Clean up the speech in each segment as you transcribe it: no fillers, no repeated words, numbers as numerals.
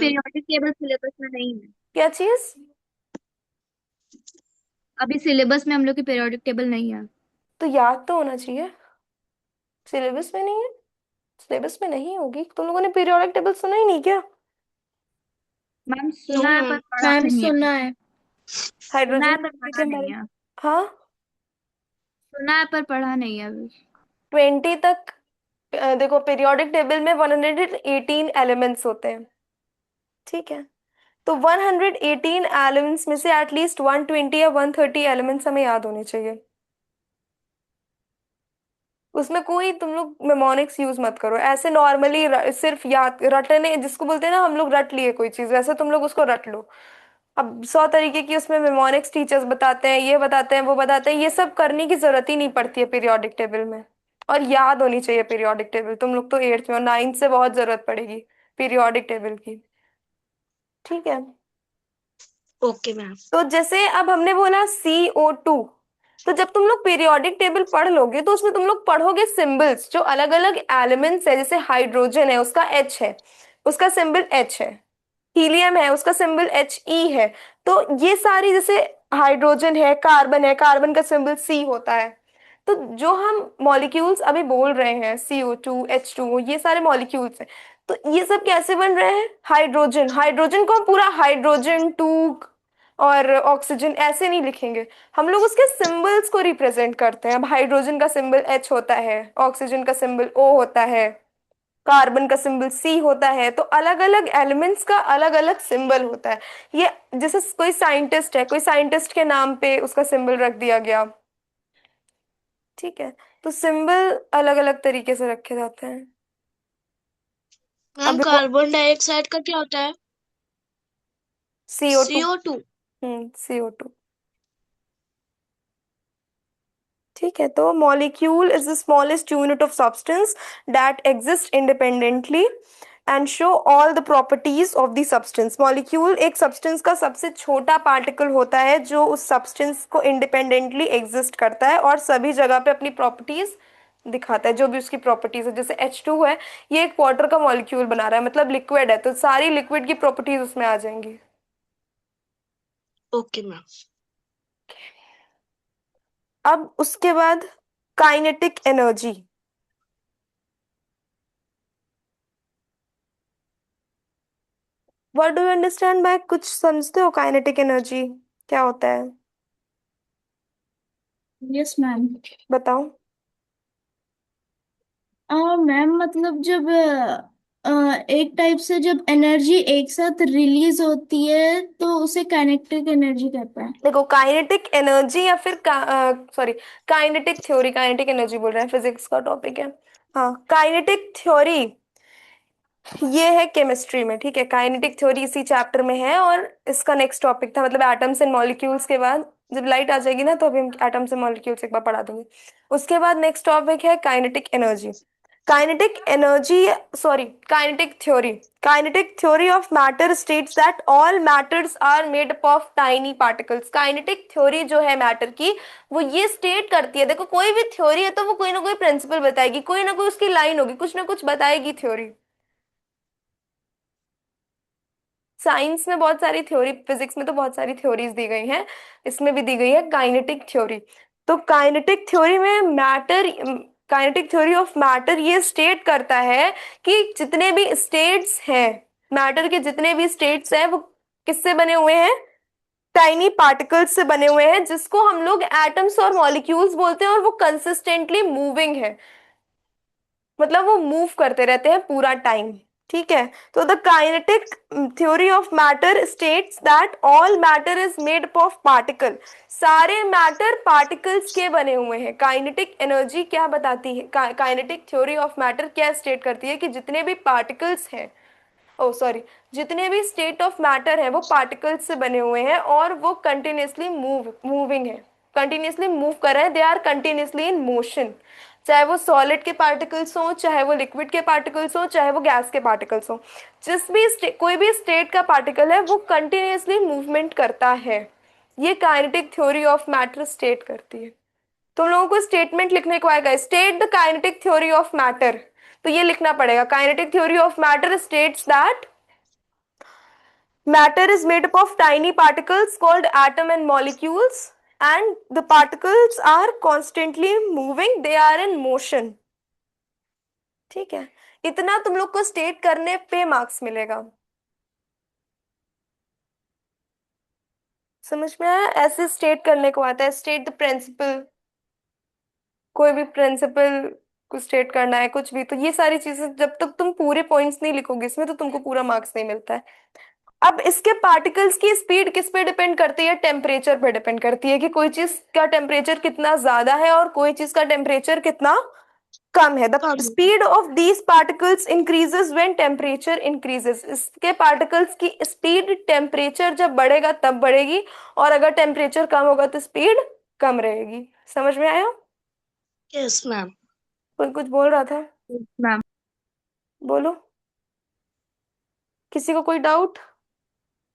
Periodic table syllabus में नहीं है। क्या चीज? अभी सिलेबस में हम लोग की पीरियोडिक टेबल नहीं है। तो याद तो होना चाहिए। सिलेबस में नहीं है? सिलेबस में नहीं होगी? तुम लोगों ने पीरियोडिक टेबल सुना ही नहीं क्या? मैम नो सुना है पर मैम। पढ़ा मैम नहीं है। सुना है। सुना हाइड्रोजन है पर पढ़ा लिथियम नहीं बारे में। है। हाँ। सुना है पर पढ़ा नहीं है अभी। 20 तक। देखो, पीरियोडिक टेबल में 118 एलिमेंट्स होते हैं। ठीक है। तो 118 एलिमेंट्स में से एटलीस्ट 120 या 130 एलिमेंट्स हमें याद होने चाहिए। उसमें कोई तुम लोग मेमोनिक्स यूज मत करो, ऐसे नॉर्मली सिर्फ याद रटने जिसको बोलते हैं ना, हम लोग रट लिए कोई चीज, वैसे तुम लोग उसको रट लो। अब 100 तरीके की उसमें मेमोनिक्स टीचर्स बताते हैं, ये बताते हैं, वो बताते हैं, ये सब करने की जरूरत ही नहीं पड़ती है पीरियोडिक टेबल में। और याद होनी चाहिए पीरियोडिक टेबल। तुम लोग तो 8th में और 9th से बहुत जरूरत पड़ेगी पीरियोडिक टेबल की। ठीक है। Okay ma'am. तो जैसे अब हमने बोला CO2, तो जब तुम लोग पीरियोडिक टेबल पढ़ लोगे तो उसमें तुम लोग पढ़ोगे सिंबल्स जो अलग अलग एलिमेंट्स है। जैसे हाइड्रोजन है, उसका H है, उसका सिंबल H है। हीलियम है, उसका सिंबल HE है। तो ये सारी, जैसे हाइड्रोजन है, कार्बन का सिंबल C होता है। तो जो हम मॉलिक्यूल्स अभी बोल रहे हैं, CO2, H2O, ये सारे मॉलिक्यूल्स हैं। तो ये सब कैसे बन रहे हैं? हाइड्रोजन, हाइड्रोजन को हम पूरा हाइड्रोजन टू और ऑक्सीजन ऐसे नहीं लिखेंगे। हम लोग उसके सिंबल्स को रिप्रेजेंट करते हैं। अब हाइड्रोजन का सिंबल H होता है, ऑक्सीजन का सिंबल O होता है, कार्बन का सिंबल C होता है। तो अलग अलग एलिमेंट्स का अलग अलग सिंबल होता है। ये जैसे कोई साइंटिस्ट है, कोई साइंटिस्ट के नाम पे उसका सिंबल रख दिया गया। ठीक है। तो सिंबल अलग अलग तरीके से रखे जाते हैं। मैम अब देखो, कार्बन डाइऑक्साइड का क्या होता है? CO2। CO2। CO2। ठीक है। तो molecule is the smallest unit of substance that exist independently and show all the properties of the substance. Molecule एक सब्सटेंस का सबसे छोटा पार्टिकल होता है जो उस सब्सटेंस को इंडिपेंडेंटली एग्जिस्ट करता है और सभी जगह पे अपनी प्रॉपर्टीज दिखाता है, जो भी उसकी प्रॉपर्टीज है। जैसे H2 है, ये एक वाटर का मॉलिक्यूल बना रहा है, मतलब लिक्विड है, तो सारी लिक्विड की प्रॉपर्टीज उसमें आ जाएंगी। Okay ma'am. अब उसके बाद kinetic energy. What do you understand by, कुछ समझते हो काइनेटिक एनर्जी क्या होता है? Yes ma'am. बताओ। मैम मतलब जब एक टाइप से जब एनर्जी एक साथ रिलीज होती है तो उसे काइनेटिक एनर्जी कहते हैं। देखो, काइनेटिक एनर्जी या फिर sorry, kinetic theory, kinetic energy बोल रहे हैं, फिजिक्स का टॉपिक है। हाँ, काइनेटिक थ्योरी ये है केमिस्ट्री में। ठीक है, काइनेटिक थ्योरी इसी चैप्टर में है। और इसका नेक्स्ट टॉपिक था, मतलब एटम्स एंड मॉलिक्यूल्स के बाद जब लाइट आ जाएगी ना, तो अभी हम एटम्स एंड मॉलिक्यूल्स एक बार पढ़ा देंगे। उसके बाद नेक्स्ट टॉपिक है kinetic energy. Kinetic energy, sorry, kinetic theory. Kinetic theory of matter states that all matters are made up of tiny particles. Kinetic theory जो है मैटर की, वो ये स्टेट करती है, देखो कोई भी थ्योरी है तो वो कोई ना कोई प्रिंसिपल बताएगी, कोई ना कोई उसकी लाइन होगी, कुछ ना कुछ बताएगी थ्योरी। साइंस में बहुत सारी थ्योरी, फिजिक्स में तो बहुत सारी थ्योरीज दी गई हैं, इसमें भी दी गई है काइनेटिक थ्योरी। तो काइनेटिक थ्योरी में matter, kinetic theory of matter ये स्टेट करता है कि जितने भी स्टेट्स हैं, मैटर के जितने भी स्टेट्स हैं, वो किससे बने हुए हैं? टाइनी पार्टिकल्स से बने हुए हैं, जिसको हम लोग एटम्स और मॉलिक्यूल्स बोलते हैं। और वो कंसिस्टेंटली मूविंग है, मतलब वो मूव करते रहते हैं पूरा टाइम। ठीक है। तो the kinetic theory of matter states that all matter is made up of particle. सारे मैटर पार्टिकल्स के बने हुए हैं। काइनेटिक एनर्जी क्या बताती है, काइनेटिक थ्योरी ऑफ मैटर क्या स्टेट करती है कि जितने भी पार्टिकल्स हैं, ओ सॉरी, जितने भी स्टेट ऑफ मैटर है वो पार्टिकल्स से बने हुए हैं और वो कंटिन्यूसली मूविंग है, कंटिन्यूसली मूव कर रहे हैं, they are continuously in motion. चाहे वो सॉलिड के पार्टिकल्स हो, चाहे वो लिक्विड के पार्टिकल्स हो, चाहे वो गैस के पार्टिकल्स हो, जिस भी कोई भी स्टेट का पार्टिकल है वो कंटिन्यूसली मूवमेंट करता है। ये kinetic theory of matter state करती है। तुम लोगों को स्टेटमेंट लिखने को आएगा, state the kinetic theory of matter. तो ये लिखना पड़ेगा, kinetic theory of matter states that Matter is made up of tiny particles called atom and molecules, and the particles are constantly moving, they are in motion. ठीक है, इतना तुम लोग को स्टेट करने पे मार्क्स मिलेगा। समझ में आया? ऐसे स्टेट करने को आता है, स्टेट द प्रिंसिपल, कोई भी प्रिंसिपल को स्टेट करना है, कुछ भी। तो ये सारी चीजें जब तक तुम पूरे पॉइंट्स नहीं लिखोगे इसमें, तो तुमको पूरा मार्क्स नहीं मिलता है। अब इसके पार्टिकल्स की स्पीड किस पे डिपेंड करती है? टेम्परेचर पे डिपेंड करती है, कि कोई चीज का टेम्परेचर कितना ज्यादा है और कोई चीज का टेम्परेचर कितना कम है। The come. Speed of these particles increases when temperature increases. इसके पार्टिकल्स की स्पीड टेम्परेचर जब बढ़ेगा तब बढ़ेगी, और अगर टेम्परेचर कम होगा तो स्पीड कम रहेगी। समझ में आया? Yes ma'am. कोई कुछ बोल रहा था? मैम। बोलो, किसी को कोई डाउट?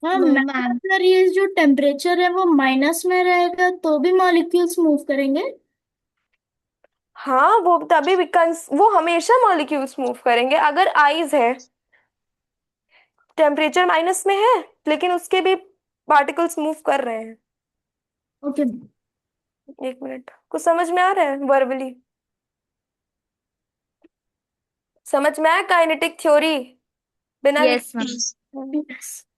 हाँ नो मैम, मैम। अगर ये जो टेम्परेचर है वो माइनस में रहेगा तो भी मॉलिक्यूल्स मूव करेंगे? हाँ, वो तभी भी वो हमेशा मॉलिक्यूल्स मूव करेंगे। अगर आइस है, टेम्परेचर माइनस में है, लेकिन उसके भी पार्टिकल्स मूव कर रहे हैं। ओके। एक मिनट, कुछ समझ में आ रहा है वर्बली? समझ में आया काइनेटिक थ्योरी बिना यस मैम। लिखे?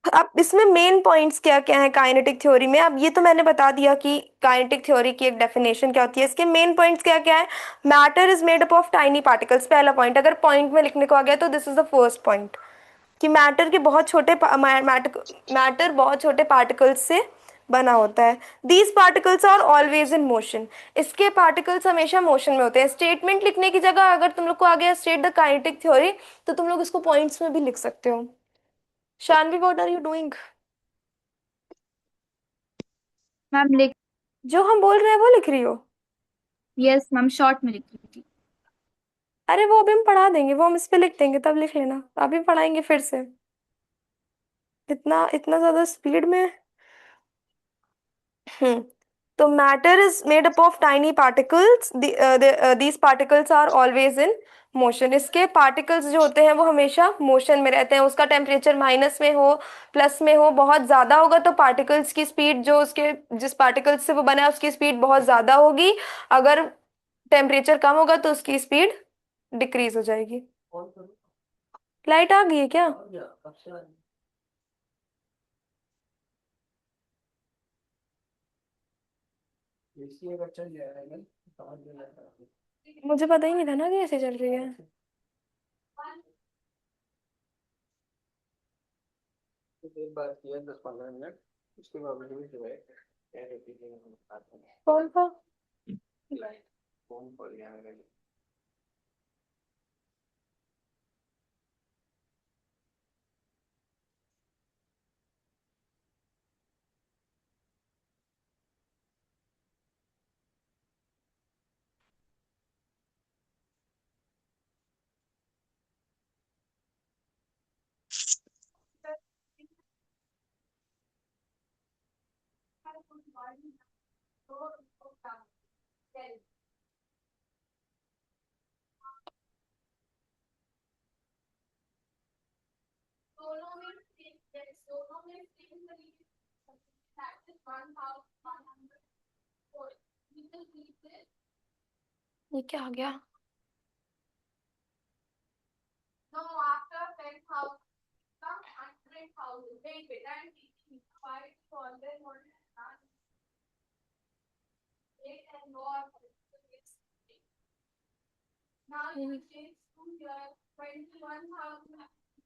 अब इसमें मेन पॉइंट्स क्या क्या है काइनेटिक थ्योरी में? अब ये तो मैंने बता दिया कि काइनेटिक थ्योरी की एक डेफिनेशन क्या होती है। इसके मेन पॉइंट्स क्या क्या है? Matter is made up of tiny particles, पहला पॉइंट। अगर पॉइंट में लिखने को आ गया तो this is the first point, कि मैटर के बहुत छोटे मैटर बहुत छोटे पार्टिकल्स से बना होता है। These particles are always in motion. इसके पार्टिकल्स हमेशा मोशन में होते हैं। स्टेटमेंट लिखने की जगह अगर तुम लोग को आ गया स्टेट द काइनेटिक थ्योरी, तो तुम लोग इसको पॉइंट्स में भी लिख सकते हो। Shanvi, what are you doing? Ma'am लिख। जो हम बोल रहे हैं वो लिख रही हो? यस मैम, शॉर्ट में लिख रही थी। अरे वो अभी हम पढ़ा देंगे, वो हम इस पे लिख देंगे, तब लिख लेना। अभी पढ़ाएंगे फिर से, इतना इतना ज्यादा स्पीड में? हम्म। तो matter is made up of tiny particles, these particles are always in motion. इसके पार्टिकल्स जो होते हैं वो हमेशा मोशन में रहते हैं। उसका टेम्परेचर माइनस में हो, प्लस में हो, बहुत ज्यादा होगा तो पार्टिकल्स की स्पीड, जो उसके जिस पार्टिकल्स से वो बना है उसकी स्पीड बहुत ज्यादा होगी। अगर टेम्परेचर कम होगा तो उसकी स्पीड डिक्रीज हो जाएगी। लाइट आ गई है क्या? मुझे पता ही नहीं था ना कि ऐसे चल रही है। कौन सा? ये क्या आ गया?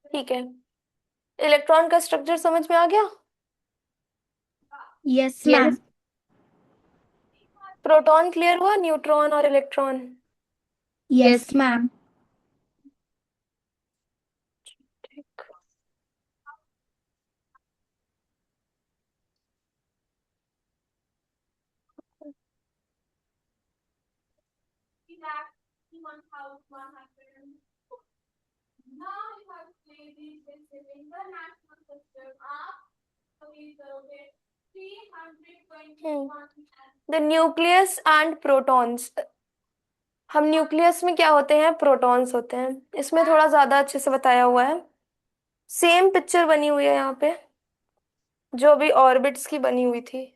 ठीक है, इलेक्ट्रॉन का स्ट्रक्चर समझ में आ गया? Yes Yes. Ma'am. Proton clear हुआ, न्यूट्रॉन और इलेक्ट्रॉन? Yes ma'am. ठीक। The nucleus and protons. हम न्यूक्लियस में क्या होते हैं, प्रोटॉन्स होते हैं। इसमें थोड़ा ज्यादा अच्छे से बताया हुआ है। सेम पिक्चर बनी हुई है यहाँ पे जो अभी ऑर्बिट्स की बनी हुई थी।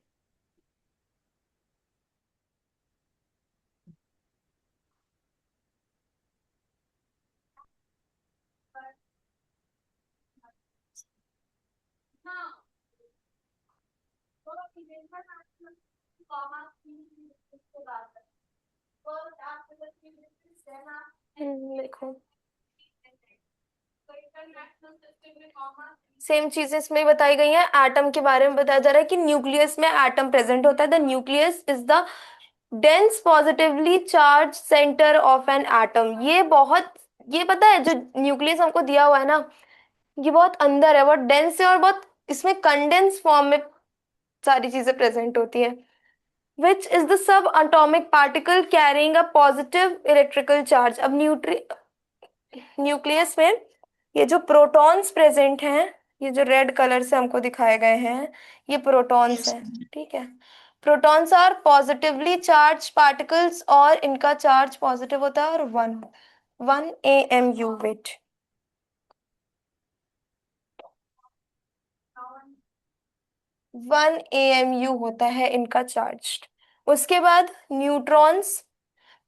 देखो सेम चीजें इसमें बताई गई हैं। एटम के बारे में बताया जा रहा है कि न्यूक्लियस में एटम प्रेजेंट होता है। The nucleus is the dense positively charge centre of an atom. ये पता है जो न्यूक्लियस हमको दिया हुआ है ना, ये बहुत अंदर है, बहुत डेंस है, और बहुत इसमें कंडेंस फॉर्म में सारी चीजें प्रेजेंट होती हैं। Which is the sub atomic particle carrying a positive electrical charge. अब न्यूक्लियस में ये जो प्रोटॉन्स प्रेजेंट हैं, ये जो रेड कलर से हमको दिखाए गए हैं, ये प्रोटॉन्स Yes, हैं। ठीक है, protons are positively charge particles, और इनका चार्ज पॉजिटिव होता है, और 1 AMU वेट। 1 AMU होता है इनका चार्ज। उसके बाद neutrons,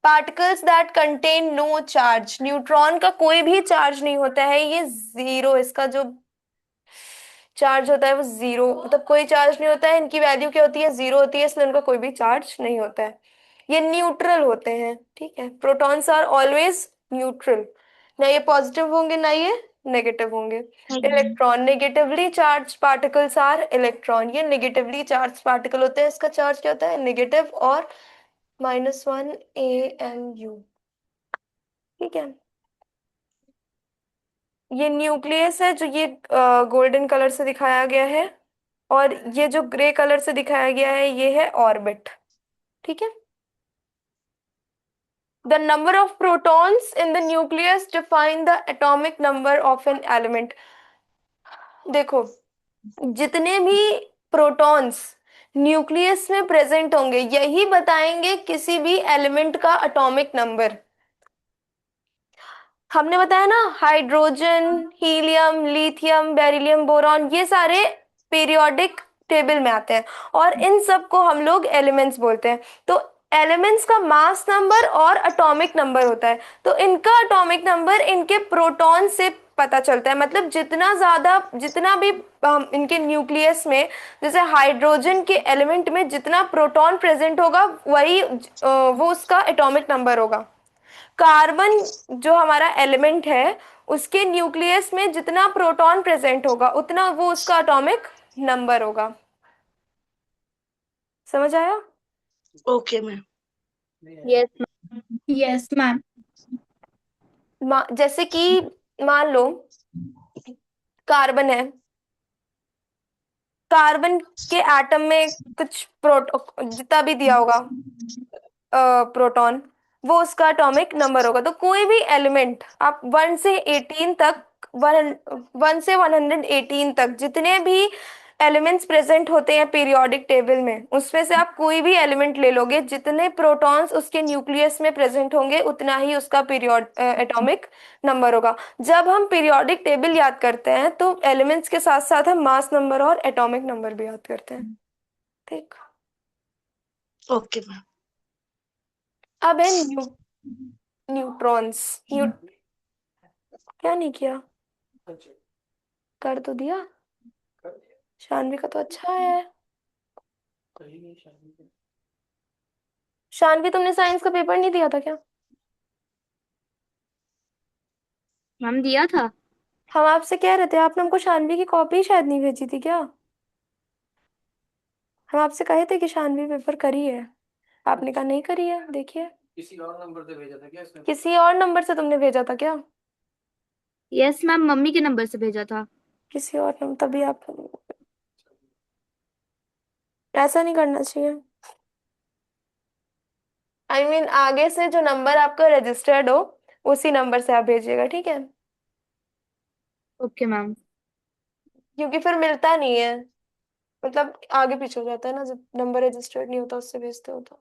particles that contain no charge. Neutron का कोई भी चार्ज नहीं होता है, ये जीरो, इसका जो चार्ज होता है वो जीरो, मतलब कोई चार्ज नहीं होता है। इनकी वैल्यू क्या होती है, जीरो होती है, इसलिए उनका कोई भी चार्ज नहीं होता है। ये न्यूट्रल होते हैं। ठीक है, प्रोटॉन्स आर ऑलवेज न्यूट्रल, ना ये पॉजिटिव होंगे ना ये नेगेटिव होंगे। Electron, negatively charge particles are electron. ये नेगेटिवली चार्ज पार्टिकल होते हैं, इसका चार्ज क्या होता है, नेगेटिव, और -1 AMU। ठीक है, ये न्यूक्लियस है जो ये गोल्डन कलर से दिखाया गया है, और ये जो ग्रे कलर से दिखाया गया है ये है ऑर्बिट। ठीक है, the number of protons in the nucleus define the atomic number of an element. देखो, जितने भी प्रोटॉन्स न्यूक्लियस में प्रेजेंट होंगे यही बताएंगे किसी भी एलिमेंट का एटॉमिक नंबर। हमने बताया ना, hydrogen, helium, lithium, beryllium, boron, ये सारे पीरियोडिक टेबल में आते हैं, और इन सब को हम लोग एलिमेंट्स बोलते हैं। तो एलिमेंट्स का मास नंबर और एटॉमिक नंबर होता है, तो इनका एटॉमिक नंबर इनके प्रोटॉन से पता चलता है। मतलब जितना ज्यादा, जितना भी इनके न्यूक्लियस में, जैसे हाइड्रोजन के एलिमेंट में जितना प्रोटॉन प्रेजेंट होगा वही वो उसका एटॉमिक नंबर होगा। कार्बन जो हमारा एलिमेंट है उसके न्यूक्लियस में जितना प्रोटॉन प्रेजेंट होगा उतना वो उसका एटॉमिक नंबर होगा। समझ आया? okay, ma'am. Yes yes ma'am. जैसे कि मान लो कार्बन है, कार्बन के एटम में कुछ प्रोटो जितना भी दिया होगा प्रोटॉन, वो उसका एटॉमिक नंबर होगा। तो कोई भी एलिमेंट आप 1 से 18 तक, 1 से 118 तक जितने भी एलिमेंट्स प्रेजेंट होते हैं पीरियोडिक टेबल में, उसमें से आप कोई भी एलिमेंट ले लोगे, जितने प्रोटॉन्स उसके न्यूक्लियस में प्रेजेंट होंगे उतना ही उसका पीरियड एटॉमिक नंबर होगा। जब हम पीरियोडिक टेबल याद करते हैं तो एलिमेंट्स के साथ साथ हम मास नंबर और एटॉमिक नंबर भी याद करते हैं। ठीक, Okay, ma'am. अब है न्यूट्रॉन्स। क्या नहीं किया, कर तो दिया। शानवी का तो अच्छा है। शानवी, तुमने साइंस का पेपर नहीं दिया था क्या? मैम दिया था। हम आपसे कह रहे थे, आपने हमको शानवी की कॉपी शायद नहीं भेजी थी क्या? हम आपसे कहे थे कि शानवी पेपर करी है, आपने कहा नहीं करी है। देखिए, किसी और नंबर से भेजा था क्या इसने? किसी और नंबर से तुमने भेजा था क्या? यस मैम, मम्मी के नंबर से भेजा था। किसी और नंबर, तभी आप, ऐसा नहीं करना चाहिए। आगे से जो नंबर आपका रजिस्टर्ड हो उसी नंबर से आप भेजिएगा, ठीक है? Okay ma'am. क्योंकि फिर मिलता नहीं है, मतलब आगे पीछे हो जाता है ना, जब नंबर रजिस्टर्ड नहीं होता उससे भेजते हो तो।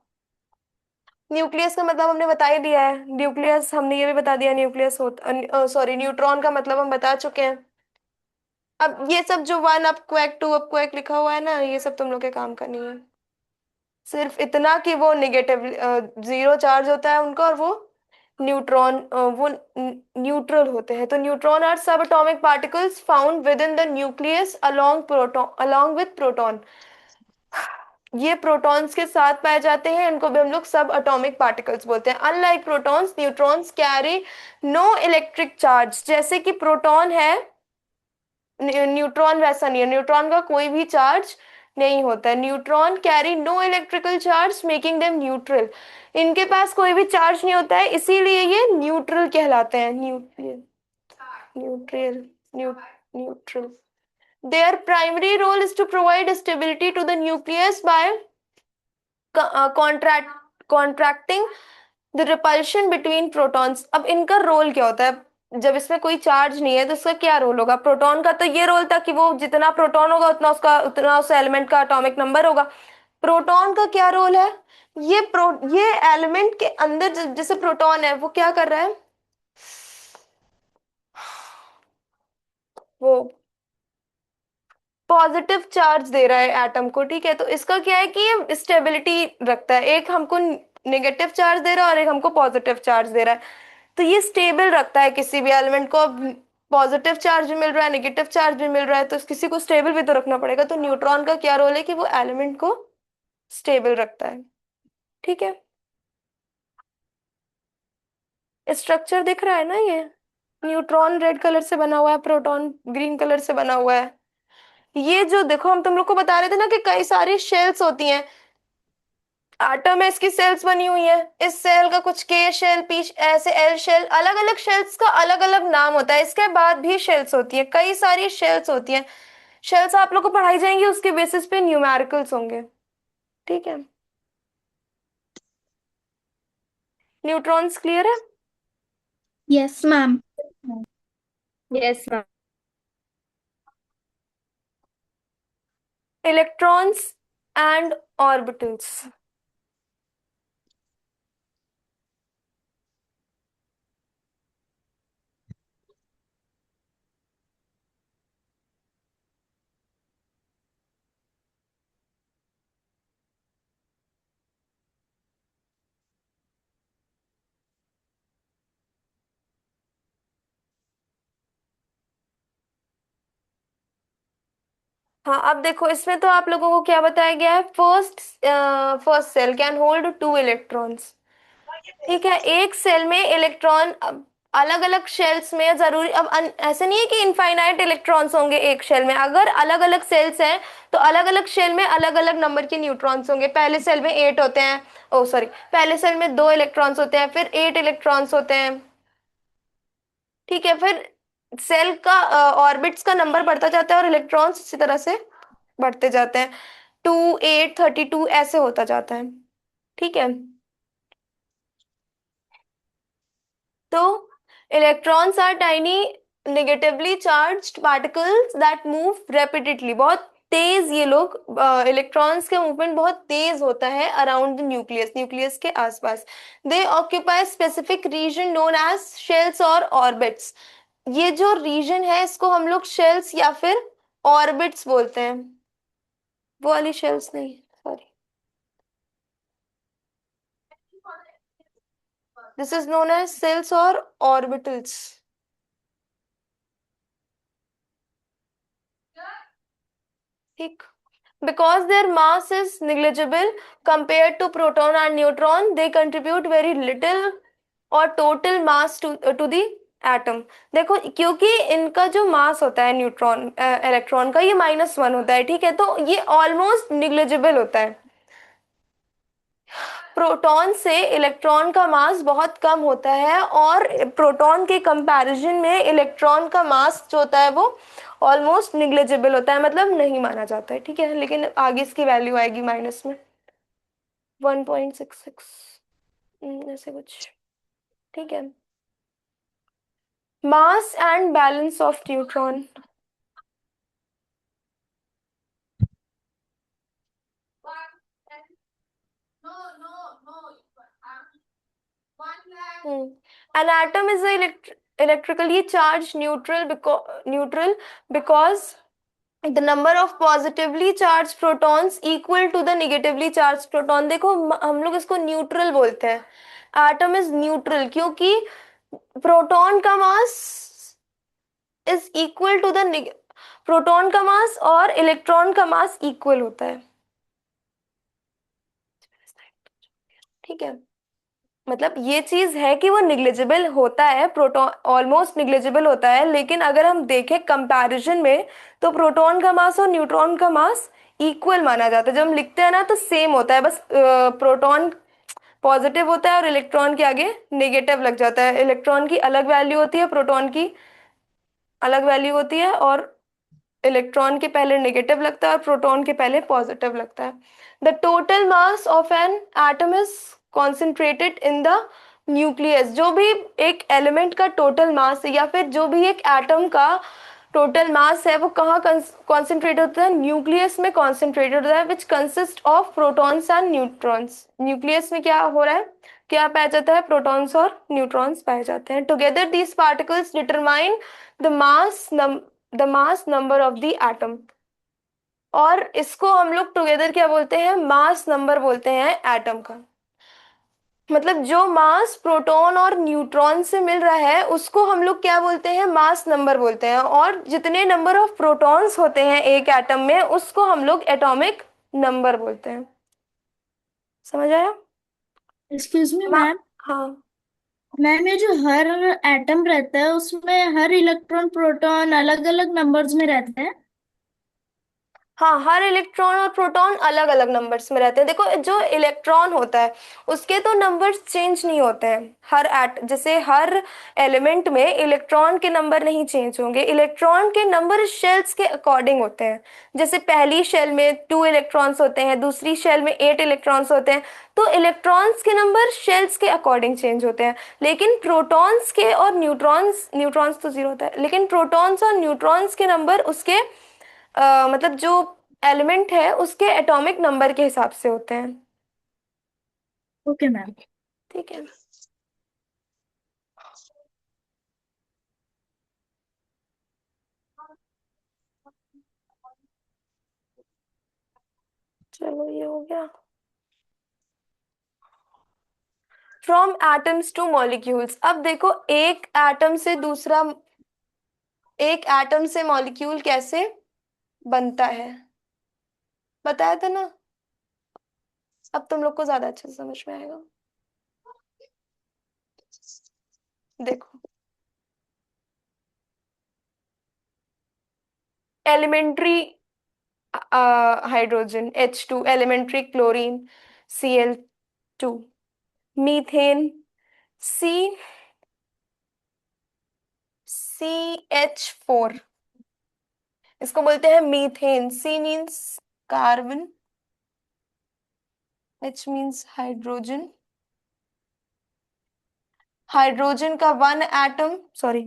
न्यूक्लियस का मतलब हमने बता ही दिया है, न्यूक्लियस हमने ये भी बता दिया, न्यूक्लियस होता, सॉरी, न्यूट्रॉन का मतलब हम बता चुके हैं। अब ये सब जो one up quack to up quack लिखा हुआ है ना, ये सब तुम लोग के काम का नहीं है। सिर्फ इतना कि वो निगेटिव, जीरो चार्ज होता है उनका, और वो न्यूट्रॉन वो न्यूट्रल होते हैं। तो न्यूट्रॉन आर सब atomic particles found with in the nucleus along with proton. ये प्रोटॉन्स के साथ पाए जाते हैं, इनको भी हम लोग सब एटॉमिक पार्टिकल्स बोलते हैं। Unlike protons, neutrons carry no electric charge. जैसे कि प्रोटॉन है, न्यूट्रॉन वैसा नहीं है, न्यूट्रॉन का कोई भी चार्ज नहीं होता है। Neutron carry no electrical charge making them neutral. इनके पास कोई भी चार्ज नहीं होता है, इसीलिए ये न्यूट्रल कहलाते हैं। Neutral, neutral, neutral. Their primary role is to provide stability to the nucleus by contracting the repulsion between protons। अब इनका रोल क्या होता है जब इसमें कोई चार्ज नहीं है, तो उसका क्या रोल होगा? प्रोटॉन का तो ये रोल था कि वो जितना प्रोटॉन होगा उतना उस एलिमेंट का एटॉमिक नंबर होगा। प्रोटॉन का क्या रोल है? ये एलिमेंट के अंदर जैसे प्रोटॉन है, वो क्या कर रहा है? वो पॉजिटिव चार्ज दे रहा है एटम को, ठीक है। तो इसका क्या है कि ये स्टेबिलिटी रखता है, एक हमको नेगेटिव चार्ज दे रहा है और एक हमको पॉजिटिव चार्ज दे रहा है। तो ये स्टेबल रखता है किसी भी एलिमेंट को। पॉजिटिव चार्ज भी मिल रहा है, नेगेटिव चार्ज भी मिल रहा है, तो किसी को स्टेबल भी तो रखना पड़ेगा। तो न्यूट्रॉन का क्या रोल है कि वो एलिमेंट को स्टेबल रखता है, ठीक है। स्ट्रक्चर दिख रहा है ना? ये न्यूट्रॉन रेड कलर से बना हुआ है, प्रोटॉन ग्रीन कलर से बना हुआ है। ये जो देखो, हम तुम लोग को बता रहे थे ना कि कई सारी शेल्स होती हैं, आटम है, इसकी सेल्स बनी हुई है। इस सेल का कुछ के शेल, पी ऐसे एल शेल, अलग अलग शेल्स का अलग अलग नाम होता है। इसके बाद भी शेल्स होती है, कई सारी शेल्स होती हैं। शेल्स आप लोग को पढ़ाई जाएंगी, उसके बेसिस पे न्यूमेरिकल्स होंगे, ठीक है। न्यूट्रॉन्स क्लियर है? Yes ma'am. Yes ma'am. Electrons and orbitals. हाँ, अब देखो, इसमें तो आप लोगों को क्या बताया गया है? First shell can hold 2 electrons, ठीक है। एक सेल में इलेक्ट्रॉन अलग अलग शेल्स में जरूरी, अब ऐसे नहीं है कि इनफाइनाइट इलेक्ट्रॉन्स होंगे एक शेल में। अगर अलग अलग सेल्स हैं तो अलग अलग शेल में अलग अलग नंबर के न्यूट्रॉन्स होंगे। पहले सेल में 8 होते हैं, ओ सॉरी, पहले सेल में 2 इलेक्ट्रॉन्स होते हैं, फिर 8 इलेक्ट्रॉन्स होते हैं, ठीक है। फिर सेल का ऑर्बिट्स का नंबर बढ़ता जाता है और इलेक्ट्रॉन्स इसी तरह से बढ़ते जाते हैं। 2 8 32 ऐसे होता जाता है, ठीक है। तो electrons are tiny negatively charged particles that move rapidly. बहुत तेज ये लोग, इलेक्ट्रॉन्स के मूवमेंट बहुत तेज होता है अराउंड द न्यूक्लियस, न्यूक्लियस के आसपास। They occupy specific region known as shells or orbits. ये जो रीजन है, इसको हम लोग शेल्स या फिर ऑर्बिट्स बोलते हैं। वो वाली शेल्स नहीं, sorry, this is known as shells or orbitals, ठीक। Because their mass is negligible compared to proton and neutron, they contribute very little or total mass to the atom। देखो, क्योंकि इनका जो मास होता है न्यूट्रॉन इलेक्ट्रॉन का, ये -1 होता है, ठीक है। तो ये ऑलमोस्ट निग्लिजिबल होता है। प्रोटॉन से इलेक्ट्रॉन का मास बहुत कम होता है, और प्रोटॉन के कंपैरिजन में इलेक्ट्रॉन का मास जो होता है वो ऑलमोस्ट निग्लिजिबल होता है, मतलब नहीं माना जाता है, ठीक है। लेकिन आगे इसकी वैल्यू आएगी माइनस में 1.66, ऐसे कुछ, ठीक है। Mass and balance of neutron. An atom is a electrically charged neutral because the number of positively charged protons equal to the negatively charged proton. देखो हम लोग इसको न्यूट्रल बोलते हैं. एटम इज न्यूट्रल क्योंकि प्रोटॉन का mass is equal to the proton का mass और इलेक्ट्रॉन का मास इक्वल होता है. ठीक है, मतलब ये चीज है कि वो निग्लिजिबल होता है, प्रोटॉन ऑलमोस्ट निग्लिजिबल होता है, लेकिन अगर हम देखें कंपैरिजन में तो प्रोटॉन का मास और न्यूट्रॉन का मास इक्वल माना जाता है. जब हम लिखते हैं ना तो सेम होता है, बस प्रोटॉन पॉजिटिव होता है और इलेक्ट्रॉन के आगे नेगेटिव लग जाता है. इलेक्ट्रॉन की अलग वैल्यू होती है, प्रोटॉन की अलग वैल्यू होती है, और इलेक्ट्रॉन के पहले नेगेटिव लगता है और प्रोटॉन के पहले पॉजिटिव लगता है. The total mass of an atom is concentrated in the nucleus. जो भी एक एलिमेंट का टोटल मास है या फिर जो भी एक एटम का टोटल मास है वो कहाँ कॉन्सेंट्रेट होता है? न्यूक्लियस में कॉन्सेंट्रेटेड होता है, which consist of protons and neutrons. Nucleus में क्या हो रहा है, क्या पाया जाता है? प्रोटॉन्स और न्यूट्रॉन्स पाए जाते हैं. Together these particles determine the mass number of the atom. और इसको हम लोग टुगेदर क्या बोलते हैं? मास नंबर बोलते हैं एटम का. मतलब जो मास प्रोटॉन और न्यूट्रॉन से मिल रहा है उसको हम लोग क्या बोलते हैं? मास नंबर बोलते हैं. और जितने नंबर ऑफ प्रोटॉन्स होते हैं एक एटम में उसको हम लोग एटॉमिक नंबर बोलते हैं. समझ आया? एक्सक्यूज मी मा- मैम. हाँ. मैम ये जो हर एटम रहता है उसमें हर इलेक्ट्रॉन प्रोटॉन अलग अलग नंबर्स में रहते हैं. हाँ, हर इलेक्ट्रॉन और प्रोटॉन अलग अलग नंबर्स में रहते हैं. देखो जो इलेक्ट्रॉन होता है उसके तो नंबर्स चेंज नहीं होते हैं. जैसे हर एलिमेंट में इलेक्ट्रॉन के नंबर नहीं चेंज होंगे. इलेक्ट्रॉन के नंबर शेल्स के अकॉर्डिंग होते हैं. जैसे पहली शेल में 2 इलेक्ट्रॉन्स होते हैं, दूसरी शेल में 8 इलेक्ट्रॉन्स होते हैं. तो इलेक्ट्रॉन्स के नंबर शेल्स के अकॉर्डिंग चेंज होते हैं. लेकिन प्रोटॉन्स के और न्यूट्रॉन्स तो जीरो होता है, लेकिन प्रोटॉन्स और न्यूट्रॉन्स के नंबर उसके मतलब जो एलिमेंट है उसके एटॉमिक नंबर के हिसाब से होते हैं. Okay ma'am. ठीक है. चलो ये हो गया. From atoms two molecules. अब देखो एक एटम से मॉलिक्यूल कैसे बनता है बताया था ना. अब तुम लोग को ज्यादा अच्छे से समझ में आएगा. देखो elementary hydrogen H2, elementary chlorine Cl2, methane C CH4. इसको बोलते हैं methane. C means carbon, H means hydrogen. Hydrogen का वन एटम सॉरी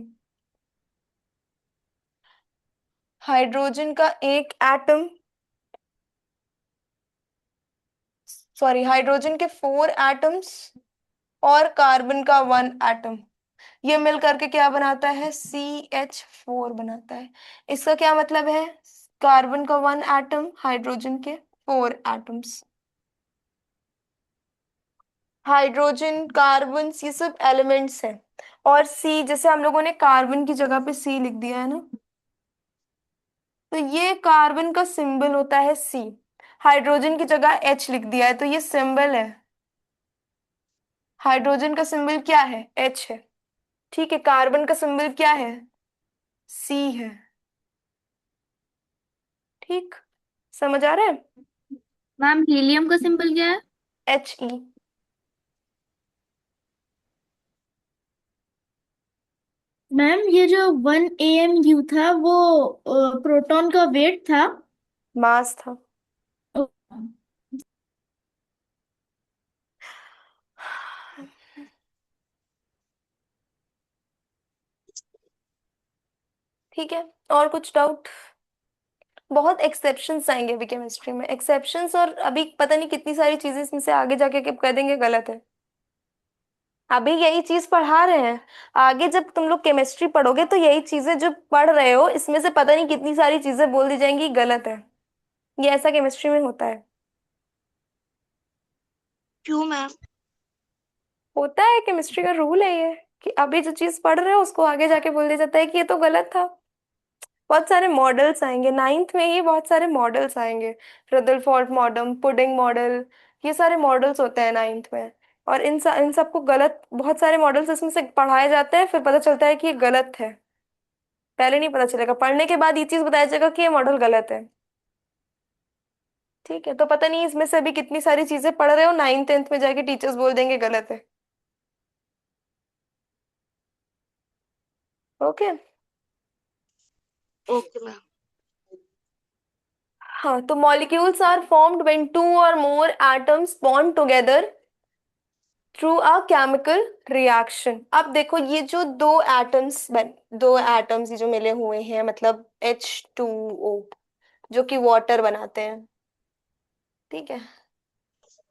हाइड्रोजन का एक एटम सॉरी हाइड्रोजन के 4 एटम्स और कार्बन का वन एटम, ये मिल करके क्या बनाता है? CH4 बनाता है. इसका क्या मतलब है? कार्बन का वन एटम, हाइड्रोजन के 4 एटम्स. हाइड्रोजन, कार्बन, ये सब एलिमेंट्स हैं. और सी, जैसे हम लोगों ने कार्बन की जगह पे सी लिख दिया है ना, तो ये कार्बन का सिंबल होता है सी. हाइड्रोजन की जगह H लिख दिया है तो ये सिंबल है. हाइड्रोजन का सिंबल क्या है? H है. ठीक है, कार्बन का सिंबल क्या है? C है. ठीक, समझ आ रहा है? मैम हीलियम का सिंबल क्या है? He. मैम ये जो 1 AMU था वो प्रोटॉन का वेट था. मास था. ओ, ठीक है, और कुछ डाउट? बहुत एक्सेप्शंस आएंगे अभी केमिस्ट्री में. एक्सेप्शंस और अभी पता नहीं कितनी सारी चीजें इसमें से आगे जाके कह देंगे गलत है. अभी यही चीज पढ़ा रहे हैं। आगे जब तुम लोग केमिस्ट्री पढ़ोगे तो यही चीजें जो पढ़ रहे हो इसमें से पता नहीं कितनी सारी चीजें बोल दी जाएंगी गलत है। ये ऐसा केमिस्ट्री में होता है। क्यों मैम? होता है, केमिस्ट्री का रूल है ये, कि अभी जो चीज पढ़ रहे हो उसको आगे जाके बोल दिया जाता है कि ये तो गलत था। बहुत सारे मॉडल्स आएंगे नाइन्थ में ही, बहुत सारे मॉडल्स आएंगे। रदरफोर्ड मॉडल, पुडिंग मॉडल, ये सारे मॉडल्स होते हैं नाइन्थ में। और इन सबको गलत, बहुत सारे मॉडल्स इसमें से पढ़ाए जाते हैं, फिर पता चलता है कि ये गलत है। पहले नहीं पता चलेगा, पढ़ने के बाद ये चीज बताया जाएगा कि ये मॉडल गलत है। ठीक है, तो पता नहीं इसमें से अभी कितनी सारी चीजें पढ़ रहे हो, नाइन्थ टेंथ में जाके टीचर्स बोल देंगे गलत है। ओके। Okay ma'am. हाँ, तो molecules are formed when two और more atoms bond together through a chemical reaction. अब देखो ये जो दो एटम्स ये जो मिले हुए हैं, मतलब H2O, जो कि वाटर बनाते हैं। ठीक है,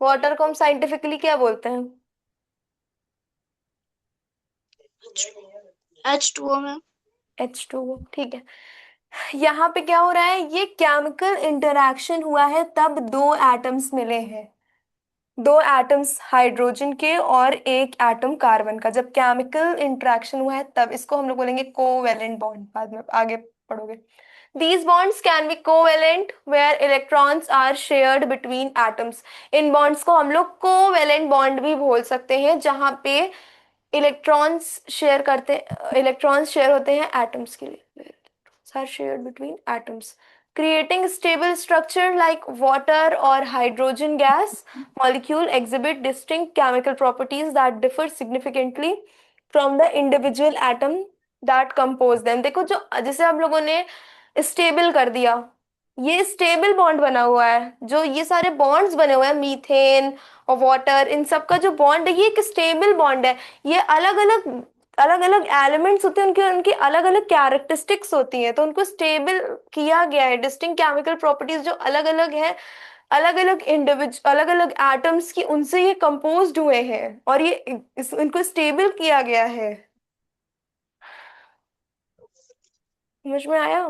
वाटर को हम साइंटिफिकली क्या बोलते हैं? H2O ma'am. H2O, ठीक है। यहाँ पे क्या हो रहा है, ये केमिकल इंटरैक्शन हुआ है तब दो एटम्स मिले हैं। दो एटम्स हाइड्रोजन के और एक एटम कार्बन का, जब केमिकल इंटरेक्शन हुआ है तब इसको हम लोग बोलेंगे कोवेलेंट बॉन्ड। बाद में आगे पढ़ोगे। These bonds can be covalent where electrons are shared between atoms। In bonds को हम लोग covalent bond भी बोल सकते हैं, जहां पे इलेक्ट्रॉन्स शेयर होते हैं एटम्स के लिए। Are shared between atoms, creating stable structure like water or hydrogen gas molecule exhibit distinct chemical properties that differ significantly from the individual atom that compose them। देखो जो जैसे हम लोगों ने स्टेबल कर दिया, ये स्टेबल बॉन्ड बना हुआ है। जो ये सारे बॉन्ड्स बने हुए हैं, मीथेन और वाटर, इन सब का जो बॉन्ड है ये एक स्टेबल बॉन्ड है। ये अलग अलग एलिमेंट्स होते हैं, उनके उनकी अलग अलग कैरेक्टरिस्टिक्स होती हैं, तो उनको स्टेबल किया गया है। डिस्टिंक्ट केमिकल प्रॉपर्टीज जो अलग अलग है, अलग अलग एटम्स की, उनसे ये कंपोज्ड हुए हैं और ये इनको स्टेबल किया गया है। समझ में आया?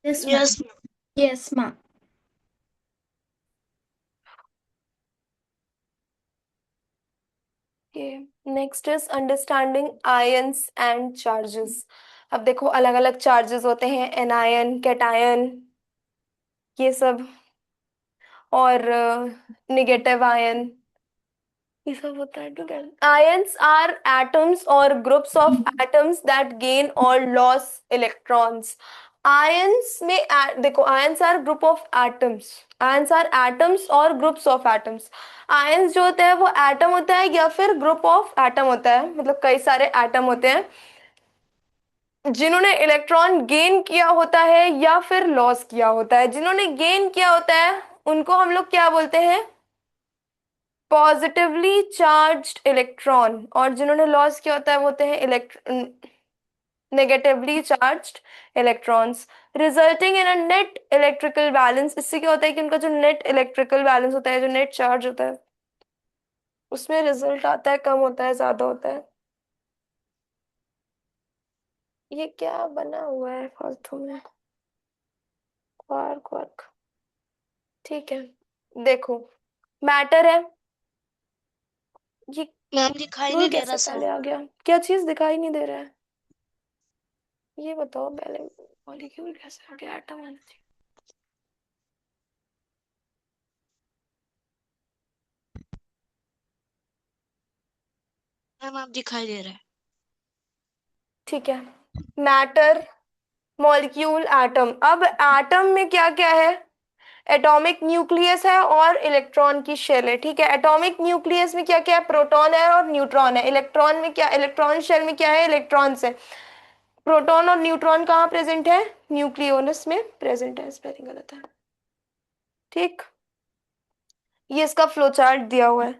Yes ma'am. Yes ma'am. Yes ma'am. Next is understanding ions and charges. अब देखो अलग अलग चार्जेस होते हैं, एनायन, कैटायन, ये सब, और निगेटिव आयन, ये सब होता है। ठीक है, ions are atoms or groups of atoms that gain or loss electrons. Ions में देखो, ions are group of atoms, ions are atoms or groups of atoms. Ions जो होता है वो एटम होता है या फिर ग्रुप ऑफ एटम होता है, मतलब कई सारे एटम होते हैं जिन्होंने इलेक्ट्रॉन गेन किया होता है या फिर लॉस किया होता है। जिन्होंने गेन किया होता है उनको हम लोग क्या बोलते हैं? Positively charged electron. और जिन्होंने लॉस किया होता है वो होते हैं negatively charged electrons, resulting in a net electrical balance. इससे क्या होता है कि उनका जो नेट इलेक्ट्रिकल बैलेंस होता है, जो नेट चार्ज होता है, उसमें रिजल्ट आता है, कम होता है, ज्यादा होता है। ये क्या बना हुआ है फालतू में? क्वार्क क्वार्क, ठीक है। देखो, मैटर है ये, मैम दिखाई रूल नहीं दे कैसे रहा पहले सर। आ गया? क्या चीज दिखाई नहीं दे रहा है? ये बताओ पहले, मॉलिक्यूल कैसे आ गया, एटम आना चाहिए। मैम आप दिखाई दे रहा है। ठीक है, मैटर, मॉलिक्यूल, एटम। अब एटम में क्या क्या है? एटॉमिक न्यूक्लियस है और इलेक्ट्रॉन की शेल है। ठीक है, एटॉमिक न्यूक्लियस में क्या क्या है? प्रोटॉन है और न्यूट्रॉन है। इलेक्ट्रॉन में क्या, इलेक्ट्रॉन शेल में क्या है? इलेक्ट्रॉन्स है। प्रोटॉन और न्यूट्रॉन कहाँ प्रेजेंट है? न्यूक्लियोनस में प्रेजेंट है। स्पेलिंग गलत है। ठीक, ये इसका फ्लो चार्ट दिया हुआ है,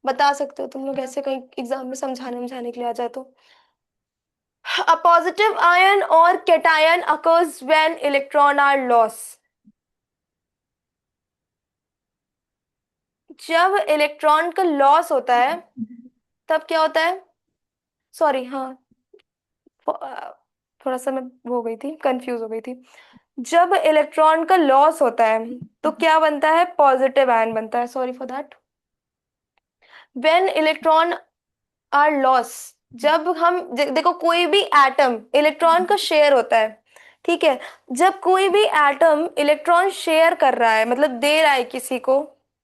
बता सकते हो तुम लोग ऐसे कहीं एग्जाम में समझाने के लिए आ जाए तो। A positive ion or cation occurs when electron are lost। जब इलेक्ट्रॉन का लॉस होता है तब क्या होता है? सॉरी, हाँ, थोड़ा सा मैं हो गई थी, कंफ्यूज हो गई थी। जब इलेक्ट्रॉन का लॉस होता है तो क्या बनता है? पॉजिटिव आयन बनता है। Sorry for that. When electron are loss, जब हम देखो कोई भी एटम इलेक्ट्रॉन का शेयर होता है, ठीक है? जब कोई भी एटम इलेक्ट्रॉन शेयर कर रहा है, मतलब दे रहा है किसी को,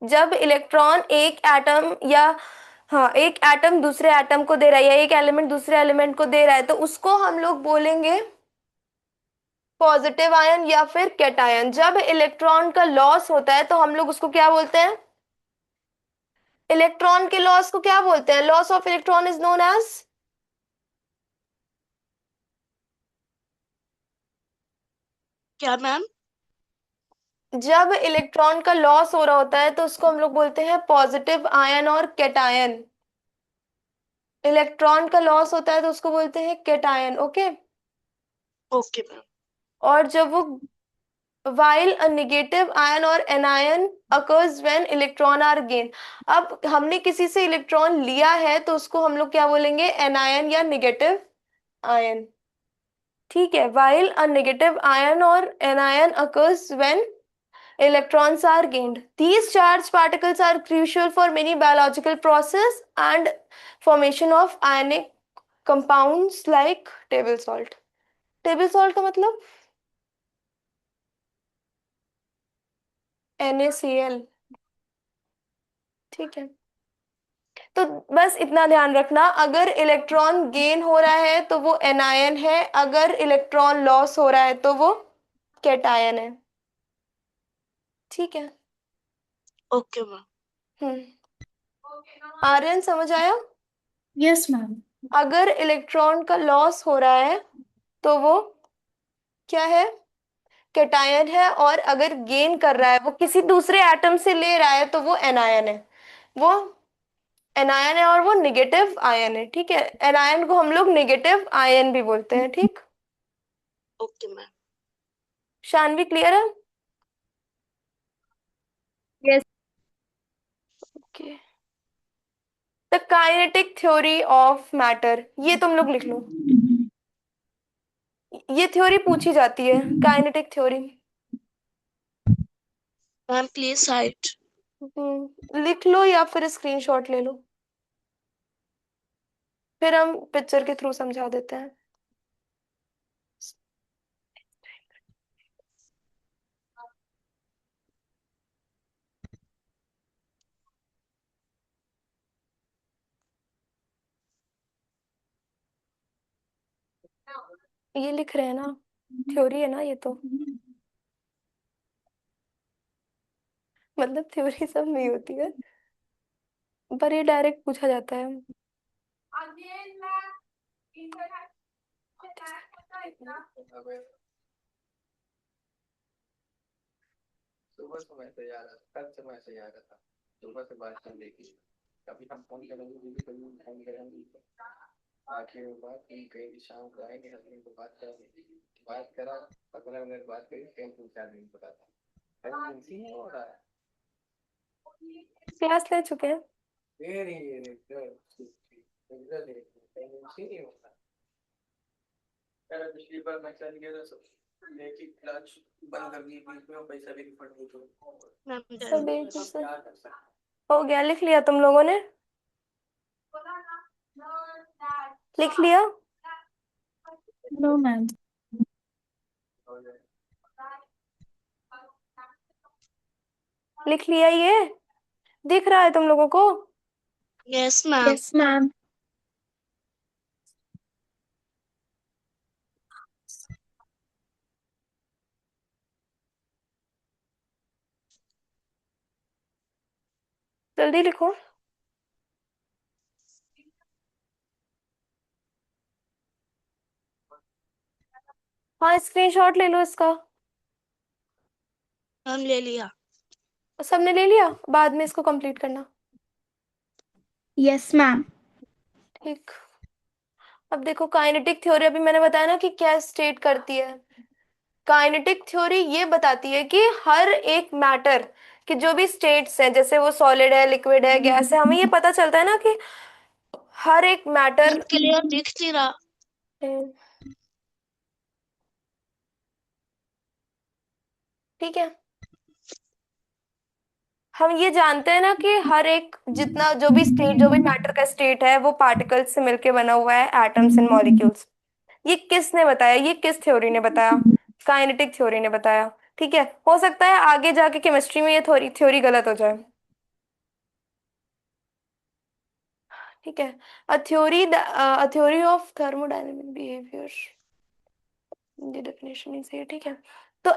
जब इलेक्ट्रॉन एक एटम या हाँ एक एटम दूसरे एटम को दे रहा है या एक एलिमेंट दूसरे एलिमेंट को दे रहा है, तो उसको हम लोग बोलेंगे पॉजिटिव आयन या फिर कैटायन। जब इलेक्ट्रॉन का लॉस होता है तो हम लोग उसको क्या बोलते हैं? इलेक्ट्रॉन के लॉस को क्या बोलते हैं? Loss of electron is known as, क्या मैम? जब इलेक्ट्रॉन का लॉस हो रहा होता है तो उसको हम लोग बोलते हैं पॉजिटिव आयन और कैटायन। इलेक्ट्रॉन का लॉस होता है तो उसको बोलते हैं कैटायन। ओके। Okay ma'am. और जब वो while a negative ion or anion occurs when electron are gained, अब हमने किसी से इलेक्ट्रॉन लिया है तो उसको हम लोग क्या बोलेंगे? एनायन या नेगेटिव आयन। ठीक है, while a negative ion or anion occurs when electrons are gained, these charged particles are crucial for many biological process and formation of ionic compounds like table salt। Table salt का मतलब NaCl। ठीक है, तो बस इतना ध्यान रखना, अगर इलेक्ट्रॉन गेन हो रहा है तो वो एनायन है, अगर इलेक्ट्रॉन लॉस हो रहा है तो वो कैटायन है। ठीक है। Okay ma'am. आर्यन समझ आया? Yes ma'am. अगर इलेक्ट्रॉन का लॉस हो रहा है तो वो क्या है? कैटायन है, और अगर गेन कर रहा है, वो किसी दूसरे एटम से ले रहा है, तो वो एनायन है। वो एनायन है और वो नेगेटिव आयन है। ठीक है, एनायन को हम लोग नेगेटिव आयन भी बोलते हैं। ठीक, ओके मैम। शानवी क्लियर है? Yes. Okay. The kinetic theory of matter, ये तुम लोग लिख लो, ये थ्योरी पूछी जाती है, kinetic theory. Ma'am please site. लिख लो या फिर स्क्रीनशॉट ले लो, फिर हम पिक्चर के थ्रू समझा देते हैं। ये लिख रहे हैं ना, थ्योरी है ना ये तो, मतलब थ्योरी सब में ही होती है, पर ये डायरेक्ट पूछा जाता है। सुबह समय से याद आता, कल समय से याद आता, सुबह से बात कर लेगी, कभी हम फोन करेंगे, बीवी कभी फोन करेंगे, आखिर में बात की, कहीं शाम को आएंगे, हस्बैंड को बात करेंगे, बात करा, 15 मिनट बात करी, कहीं 3-4 दिन बताता है, नहीं हो रहा है। क्लास ले चुके हैं। वेरी गुड, नहीं होता। पिछली बार मैं चल गया था, सब लेके क्लच बंद कर दी, बीच में पैसा भी रिफंड नहीं हुआ। मैम सब डन। एक जैसे हो गया। लिख लिया तुम लोगों ने? लिख लिया? No ma'am. लिख लिया? ये दिख रहा है तुम लोगों को? Yes ma'am. Yes ma'am. जल्दी लिखो। हाँ, स्क्रीनशॉट ले लो इसका। मैम ले लिया। सबने ले लिया? बाद में इसको कंप्लीट करना। Yes ma'am. ठीक, अब देखो काइनेटिक थ्योरी, अभी मैंने बताया ना कि क्या स्टेट करती है। काइनेटिक थ्योरी ये बताती है कि हर एक मैटर कि जो भी स्टेट्स हैं, जैसे वो सॉलिड है, लिक्विड है, गैस है, हमें ये पता चलता है ना कि हर एक मैटर। मैम क्लियर दिख नहीं रहा। ठीक है, हम ये जानते हैं ना कि हर एक जितना जो भी स्टेट, जो भी मैटर का स्टेट है, वो पार्टिकल्स से मिलके बना हुआ है, एटम्स एंड मॉलिक्यूल्स। ये किसने बताया? ये किस थ्योरी ने बताया? काइनेटिक थ्योरी ने बताया। ठीक है, हो सकता है आगे जाके केमिस्ट्री में ये थ्योरी थ्योरी गलत हो जाए। ठीक है, a theory of thermodynamic behaviour, ये डेफिनेशन ही सही है। ठीक है, तो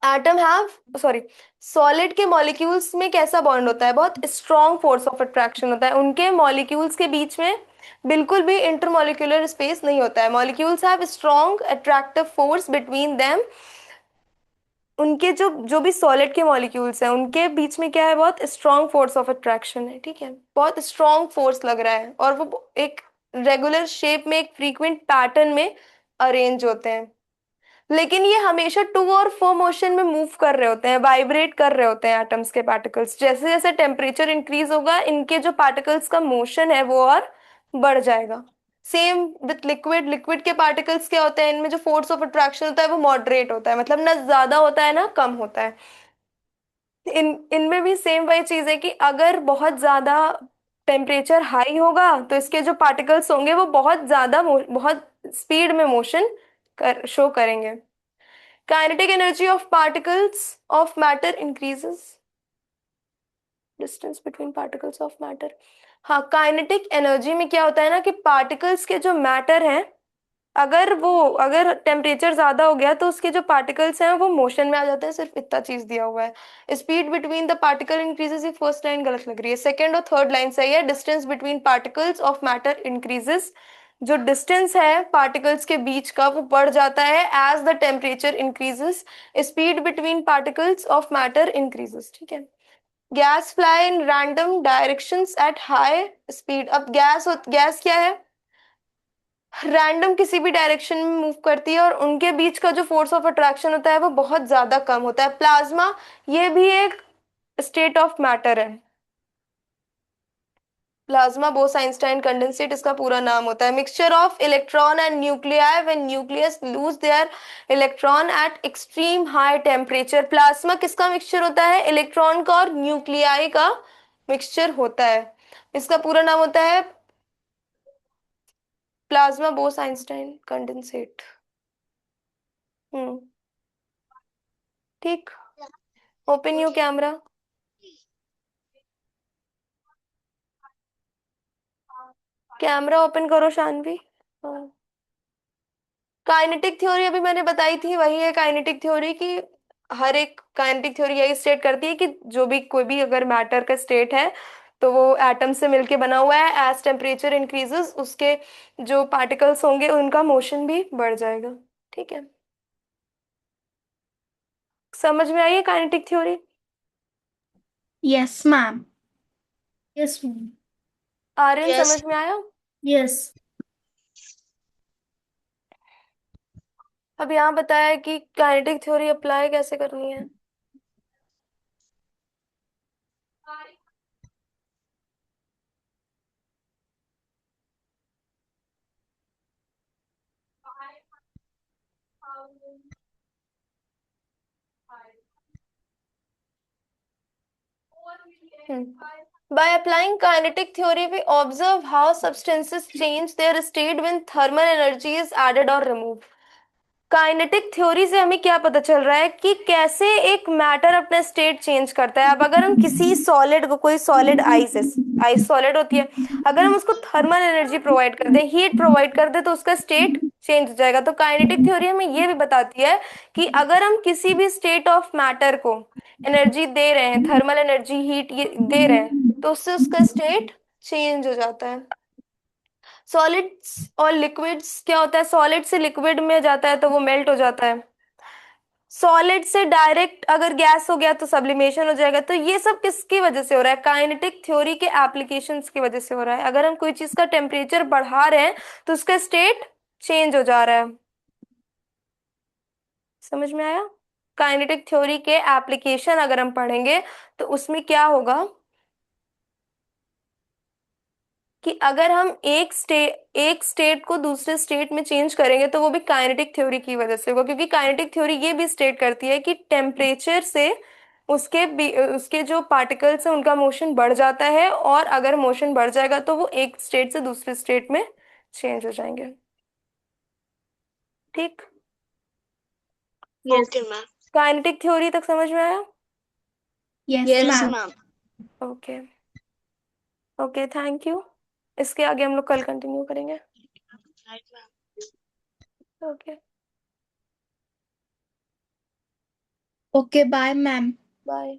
एटम हैव सॉरी सॉलिड के मॉलिक्यूल्स में कैसा बॉन्ड होता है? बहुत स्ट्रॉन्ग फोर्स ऑफ अट्रैक्शन होता है उनके मॉलिक्यूल्स के बीच में। बिल्कुल भी इंटरमॉलिक्यूलर स्पेस नहीं होता है। Molecules have strong attractive force between them. उनके जो जो भी सॉलिड के मॉलिक्यूल्स हैं उनके बीच में क्या है? बहुत स्ट्रॉन्ग फोर्स ऑफ अट्रैक्शन है। ठीक है, बहुत स्ट्रॉन्ग फोर्स लग रहा है, और वो एक रेगुलर शेप में, एक फ्रीक्वेंट पैटर्न में अरेंज होते हैं। लेकिन ये हमेशा टू और फ्रो मोशन में मूव कर रहे होते हैं, वाइब्रेट कर रहे होते हैं एटम्स के पार्टिकल्स। जैसे जैसे टेम्परेचर इंक्रीज होगा, इनके जो पार्टिकल्स का मोशन है वो और बढ़ जाएगा। Same with liquid. लिक्विड के पार्टिकल्स क्या होते हैं? इनमें जो फोर्स ऑफ अट्रैक्शन होता है वो मॉडरेट होता है, मतलब ना ज्यादा होता है ना कम होता है। इनमें भी सेम वही चीज है कि अगर बहुत ज्यादा टेम्परेचर हाई होगा तो इसके जो पार्टिकल्स होंगे वो बहुत ज्यादा बहुत स्पीड में मोशन शो करेंगे। Kinetic energy of particles of matter increases distance between particles of matter. हाँ, काइनेटिक एनर्जी में क्या होता है ना कि पार्टिकल्स के जो मैटर हैं, अगर टेम्परेचर ज्यादा हो गया तो उसके जो पार्टिकल्स हैं वो मोशन में आ जाते हैं। सिर्फ इतना चीज दिया हुआ है। Speed between the particle increases. ये फर्स्ट लाइन गलत लग रही है, सेकंड और थर्ड लाइन सही है। Distance between particles of matter increases. जो डिस्टेंस है पार्टिकल्स के बीच का वो बढ़ जाता है as the temperature increases. Speed between particles of matter increases. ठीक है, gas fly in random directions at high speed. अब गैस क्या है? रैंडम किसी भी डायरेक्शन में मूव करती है, और उनके बीच का जो फोर्स ऑफ अट्रैक्शन होता है वो बहुत ज्यादा कम होता है। प्लाज्मा ये भी एक स्टेट ऑफ मैटर है। प्लाज्मा बोस-आइंस्टाइन कंडेंसेट इसका पूरा नाम होता है। Mixture of electron and nuclei when nucleus lose their electron eight extreme high temperature. Plasma किसका मिक्सचर होता है? इलेक्ट्रॉन का और न्यूक्लियाई का मिक्सचर होता है। इसका पूरा नाम होता है प्लाज्मा बोस-आइंस्टाइन कंडेंसेट। हम्म, ठीक। Open your camera. Camera open करो शानवी। काइनेटिक थ्योरी अभी मैंने बताई थी, वही है काइनेटिक थ्योरी की। हर एक काइनेटिक थ्योरी यही स्टेट करती है कि जो भी कोई भी अगर मैटर का स्टेट है तो वो एटम से मिलके बना हुआ है। एज टेम्परेचर इंक्रीजेस उसके जो पार्टिकल्स होंगे उनका मोशन भी बढ़ जाएगा। ठीक है, समझ में आई है kinetic theory? Yes ma'am. Yes ma'am. Aryan yes समझ में आया? यस। अब यहाँ बताया है कि काइनेटिक थ्योरी अप्लाई कैसे करनी है। By applying kinetic theory, we observe how substances change their state when thermal energy is added or removed. Kinetic theory से हमें क्या पता चल रहा है कि कैसे एक मैटर अपना स्टेट चेंज करता है। अब अगर हम किसी सॉलिड को, कोई सॉलिड आइस सॉलिड होती है, अगर हम उसको थर्मल एनर्जी प्रोवाइड कर दें, हीट प्रोवाइड कर दें, तो उसका स्टेट चेंज हो जाएगा। तो काइनेटिक थ्योरी हमें ये भी बताती है कि अगर हम किसी भी स्टेट ऑफ मैटर को एनर्जी दे रहे हैं, थर्मल एनर्जी, हीट ये दे रहे हैं, तो उससे उसका स्टेट चेंज हो जाता है। सॉलिड्स और लिक्विड्स क्या होता है? सॉलिड से लिक्विड में जाता है तो वो मेल्ट हो जाता है। सॉलिड से डायरेक्ट अगर गैस हो गया तो सब्लिमेशन हो जाएगा। तो ये सब किसकी वजह से हो रहा है? काइनेटिक थ्योरी के एप्लीकेशंस की वजह से हो रहा है। अगर हम कोई चीज का टेम्परेचर बढ़ा रहे हैं तो उसका स्टेट चेंज हो जा रहा है। समझ में आया? काइनेटिक थ्योरी के एप्लीकेशन अगर हम पढ़ेंगे तो उसमें क्या होगा कि अगर हम एक स्टेट को दूसरे स्टेट में चेंज करेंगे तो वो भी काइनेटिक थ्योरी की वजह से होगा, क्योंकि काइनेटिक थ्योरी ये भी स्टेट करती है कि टेम्परेचर से उसके जो पार्टिकल्स हैं उनका मोशन बढ़ जाता है, और अगर मोशन बढ़ जाएगा तो वो एक स्टेट से दूसरे स्टेट में चेंज हो जाएंगे। ठीक, yes Okay, ma'am. Kinetic theory तक समझ में आया? Yes Yes, ma'am. ma'am. Okay, okay, thank you. इसके आगे हम लोग कल कंटिन्यू करेंगे। Right, ma'am. Okay, okay bye ma'am. Bye.